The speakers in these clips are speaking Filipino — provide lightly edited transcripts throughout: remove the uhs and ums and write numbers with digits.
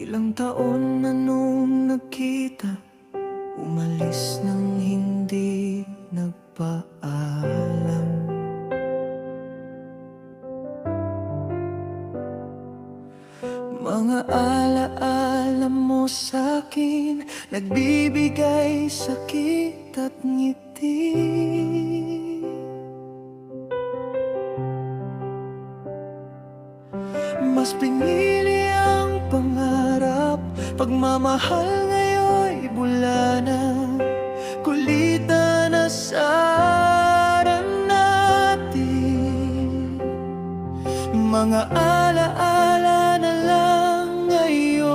Ilang taon na nung nagkita, umalis nang hindi nagpaalam. Mga alaala mo sa'kin, nagbibigay sakit at ngiti. Mas pinili ang pangarap, pagmamahal ngayon'y bula na. Kulitan na sana natin, mga alaala na lang ngayon.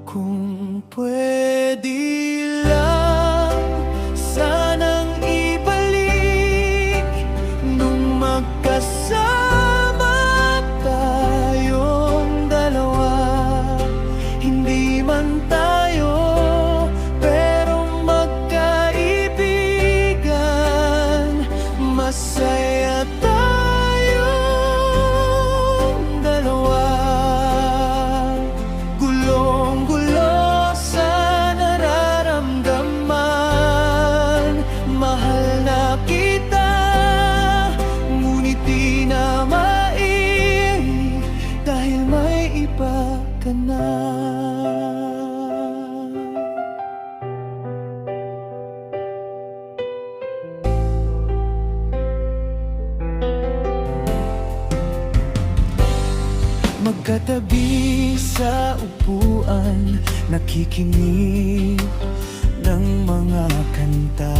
Kung pwede lang, sanang ibalik nung magkasama tayong dalawa. Hindi man tayo, pero magkaibigan. Masaya tayong dalawa. Gulong-gulo sa nararamdaman. Mahal na kita, ngunit di na maiibig dahil may iba ka na. Magkatabi sa upuan, nakikinig ng mga kanta.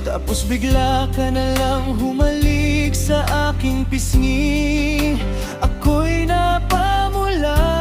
Tapos bigla ka na lang humalik sa aking pisngi. Ako'y napamula.